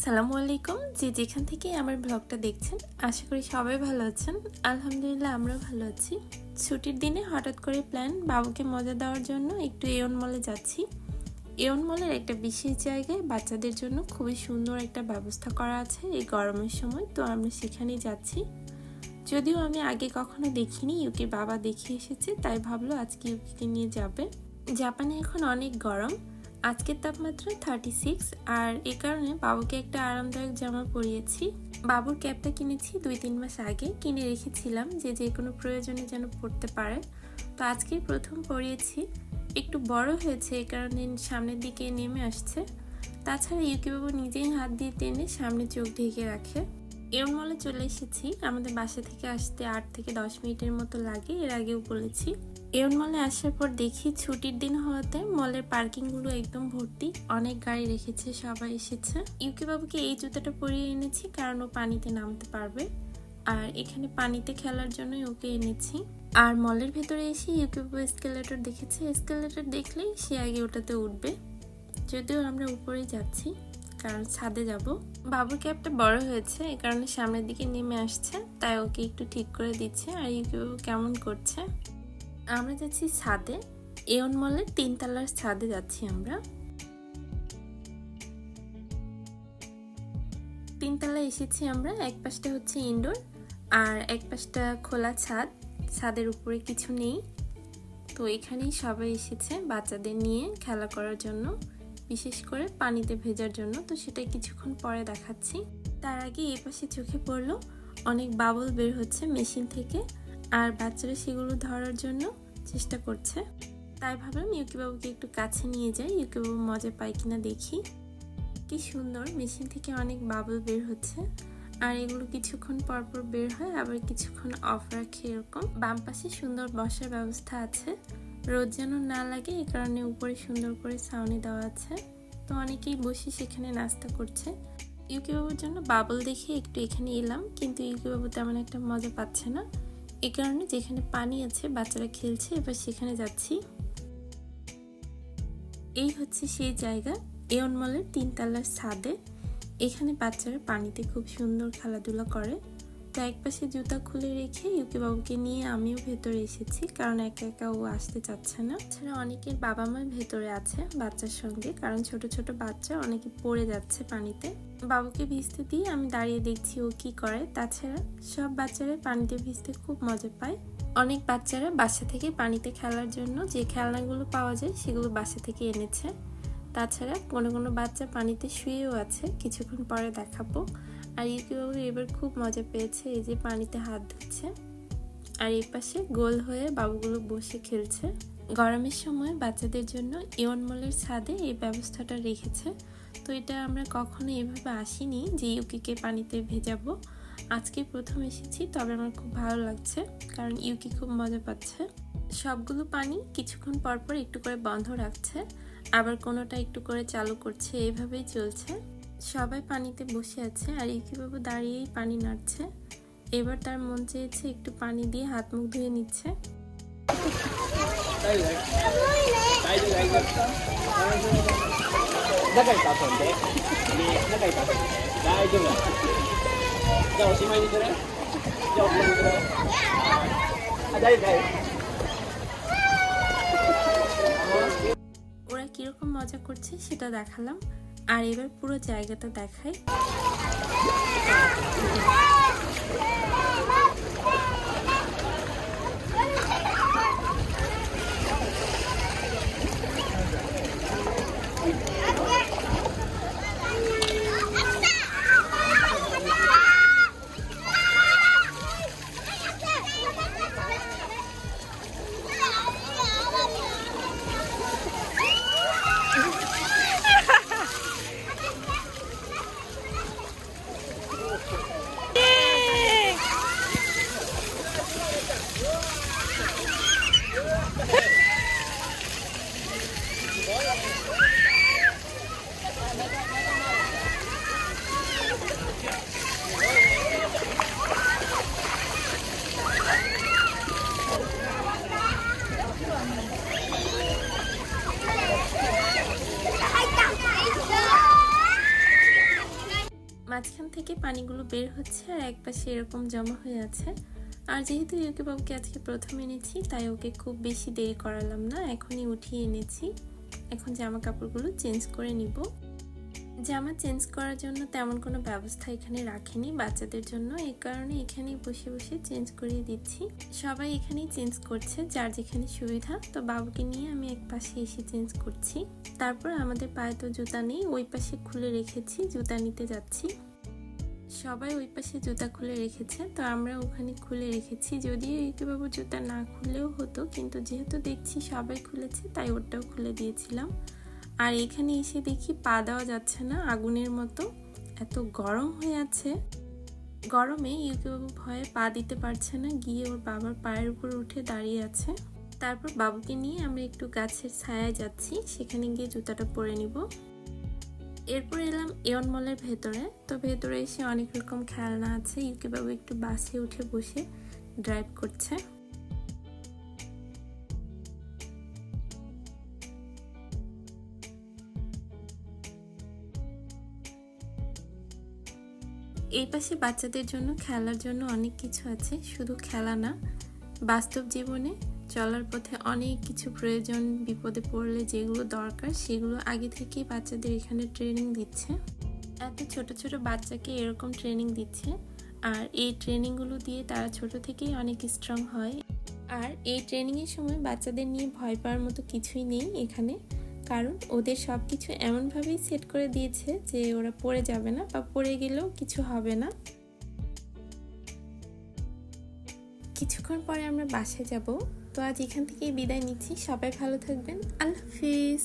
আসসালামু আলাইকুম, যে যেখান থেকে আমার ব্লগটা দেখছেন আশা করি সবাই ভালো আছেন। আলহামদুলিল্লাহ আমরা ভালো আছি। ছুটির দিনে হঠাৎ করে প্ল্যান বাবুকে মজা দেওয়ার জন্য একটু এওন মলে যাচ্ছি। এওন মলের একটা বিশেষ জায়গায় বাচ্চাদের জন্য খুবই সুন্দর একটা ব্যবস্থা করা আছে এই গরমের সময়, তো আমরা সেখানেই যাচ্ছি। যদিও আমি আগে কখনো দেখিনি, ইউকির বাবা দেখে এসেছে তাই ভাবলো আজকে ইউকিকে নিয়ে যাবে। জাপানে এখন অনেক গরম, আজকের তাপমাত্রা 36, আর এই কারণে বাবুকে একটা আরামদায়ক জামা পরিয়েছি। বাবুর ক্যাপটা কিনেছি 2-3 মাস আগে, কিনে রেখেছিলাম যে কোনো প্রয়োজনে যেন পরতে পারে। তো আজকেই প্রথম পরিয়েছি। একটু বড় হয়েছে এই কারণে সামনের দিকে নেমে আসছে। তাছাড়া ইউকি বাবু নিজেই হাত দিয়ে টেনে সামনে চোখ ঢেকে রাখে। এওন মলে চলে এসেছি। আমাদের বাসা থেকে আসতে 8 থেকে 10 মিনিটের মতো লাগে, এর আগেও বলেছি। এওন মলে আসার পর দেখি ছুটির দিন হওয়াতে মলের পার্কিং গুলো একদম ভর্তি, অনেক গাড়ি রেখেছে, সবাই এসেছে। ইউকি বাবুকে এই জুতাটা পরিয়ে এনেছি কারণ ও পানিতে নামতে পারবে, আর এখানে পানিতে খেলার জন্যই ওকে এনেছি। আর মলের ভেতরে এসে ইউকি বাবু এসকেলেটর দেখেছে, এসকেলেটর দেখলেই সে আগে ওটাতে উঠবে। যদিও আমরা উপরেই যাচ্ছি কারণ ছাদে যাব। বাবুর ক্যাপটা বড় হয়েছে এই কারণে সামনের দিকে নেমে আসছে, তাই ওকে একটু ঠিক করে দিচ্ছে। আর ইউকি বাবু কেমন করছে। আমরা যাচ্ছি ছাদে, এওন মলের 3 তলার ছাদে যাচ্ছি আমরা। 3 তলায় এসেছি আমরা। এক পাশটা হচ্ছে ইনডোর আর এক পাশটা খোলা ছাদ, ছাদের উপরে কিছু নেই। তো এখানেই সবাই এসেছে বাচ্চাদের নিয়ে খেলা করার জন্য, বিশেষ করে পানিতে ভেজার জন্য। তো সেটা কিছুক্ষণ পরে দেখাচ্ছি। তার আগে এই পাশে চোখে পড়লো অনেক বাবল বের হচ্ছে মেশিন থেকে, আর বাচ্চারা সেগুলো ধরার জন্য চেষ্টা করছে। তাই ভাবলাম ইউকি বাবুকে একটু কাছে নিয়ে যাই, ইউকি বাবু মজা পায় কিনা দেখি। কি সুন্দর, মেশিন থেকে অনেক বাবল বের হচ্ছে, আর এগুলো কিছুক্ষণ পরপর বের হয়, আবার কিছুক্ষণ অফ রাখে এরকম। বাম পাশে সুন্দর বসার ব্যবস্থা আছে, রোদ যেন না লাগে এই কারণে উপরে সুন্দর করে ছাউনি দেওয়া আছে। তো অনেকেই বসে সেখানে নাস্তা করছে। ইউকি বাবুর জন্য বাবল দেখে একটু এখানে এলাম, কিন্তু ইউকি বাবু তেমন একটা মজা পাচ্ছে না, এই কারণে যেখানে পানি আছে বাচ্চারা খেলছে, এবার সেখানে যাচ্ছি। এই হচ্ছে সেই জায়গা, এওন মলের 3 তলার ছাদে। এখানে বাচ্চারা পানিতে খুব সুন্দর খেলাধুলা করে। তো এক পাশে জুতা খুলে রেখে ইউকি বাবুকে নিয়ে আমিও ভেতরে এসেছি, কারণ একা একা ও আসতে চাচ্ছে না। এছাড়া অনেকের বাবা মা ভেতরে আছে বাচ্চার সঙ্গে, কারণ ছোট ছোট বাচ্চা অনেকে পড়ে যাচ্ছে পানিতে। বাবুকে ভিজতে দিয়ে আমি দাঁড়িয়ে দেখছি ও কি করে। তাছাড়া সব বাচ্চারা পানিতে ভিজতে খুব মজা পায়। অনেক বাচ্চারা বাসা থেকে পানিতে খেলার জন্য যে খেলনাগুলো পাওয়া যায় সেগুলো বাসা থেকে এনেছে। তাছাড়া কোনো কোনো বাচ্চা পানিতে শুয়েও আছে, কিছুক্ষণ পরে দেখাবো। আর ইউকি বাবু এবার খুব মজা পেয়েছে, এই যে পানিতে হাত ধুচ্ছে, আর এই পাশে গোল হয়ে বাবুগুলো বসে খেলছে। গরমের সময় বাচ্চাদের জন্য এওন মলের ছাদে এই ব্যবস্থাটা রেখেছে। তো এটা আমরা কখনো এভাবে আসিনি যে ইউকিকে পানিতে ভেজাবো, আজকে প্রথম এসেছি। তবে আমার খুব ভালো লাগছে কারণ ইউকি খুব মজা পাচ্ছে। সবগুলো পানি কিছুক্ষণ পরপর একটু করে বন্ধ রাখছে, আবার কোনোটা একটু করে চালু করছে, এইভাবেই চলছে। সবাই পানিতে বসে আছে আর ইউকি বাবু দাঁড়িয়েই পানি নাড়ছে। এবার তার মন চেয়েছে একটু পানি দিয়ে হাত মুখ ধুয়ে নিচ্ছে। ওরা কিরকম মজা করছে সেটা দেখালাম, আর এবার পুরো জায়গাটা দেখাই। মাঝখান থেকে পানিগুলো বের হচ্ছে আর একপাশে এরকম জমা হয়ে আছে। আর যেহেতু ইউকি বাবুকে আজকে প্রথম এনেছি তাই ওকে খুব বেশি দেরি করালাম না, এখনই উঠিয়ে এনেছি। এখন জামা কাপড়গুলো চেঞ্জ করে নিব। জামা চেঞ্জ করার জন্য তেমন কোনো ব্যবস্থা এখানে রাখিনি বাচ্চাদের জন্য, এই কারণে এখানেই বসে বসে চেঞ্জ করিয়ে দিচ্ছি। সবাই এখানেই চেঞ্জ করছে যার যেখানে সুবিধা। তো বাবুকে নিয়ে আমি এক পাশে এসে চেঞ্জ করছি। তারপর আমাদের পায়ে তো জুতা নেই, ওই পাশে খুলে রেখেছি, জুতা নিতে যাচ্ছি। সবাই ওই পাশে জুতা খুলে রেখেছে, তো আমরা ওখানে খুলে রেখেছি। যদিও ইউকি বাবুর জুতা না খুললেও হতো, কিন্তু যেহেতু দেখছি সবাই খুলেছে তাই ওটাও খুলে দিয়েছিলাম। আর এখানে এসে দেখি পা দেওয়া যাচ্ছে না, আগুনের মতো এত গরম হয়ে আছে। গরমে ইউকি বাবু ভয়ে পা দিতে পারছে না, গিয়ে ওর বাবার পায়ের উপর উঠে দাঁড়িয়ে আছে। তারপর বাবুকে নিয়ে আমরা একটু গাছের ছায়ায় যাচ্ছি, সেখানে গিয়ে জুতাটা পরে নিব। এরপর এলাম এয়ন মলের ভেতরে। তো ভেতরে এসে অনেক রকম খেলনা আছে। ইউকি বাবু একটু বাসে উঠে বসে ড্রাইভ করছে। এই পাশে বাচ্চাদের জন্য খেলার জন্য অনেক কিছু আছে, শুধু খেলা না, বাস্তব জীবনে চলার পথে অনেক কিছু প্রয়োজন, বিপদে পড়লে যেগুলো দরকার সেগুলো আগে থেকেই বাচ্চাদের এখানে ট্রেনিং দিচ্ছে। এত ছোট ছোট বাচ্চাকে এরকম ট্রেনিং দিচ্ছে, আর এই ট্রেনিংগুলো দিয়ে তারা ছোট থেকেই অনেক স্ট্রং হয়। আর এই ট্রেনিংয়ের সময় বাচ্চাদের নিয়ে ভয় পাওয়ার মতো কিছুই নেই এখানে, কারণ ওদের সব কিছু এমনভাবেই সেট করে দিয়েছে যে ওরা পড়ে যাবে না, বা পড়ে গেলেও কিছু হবে না। কিছুক্ষণ পরে আমরা বাসায় যাব। তো আজ এখান থেকেই বিদায় নিচ্ছি, সবাই ভালো থাকবেন, আল্লাহ হাফিজ।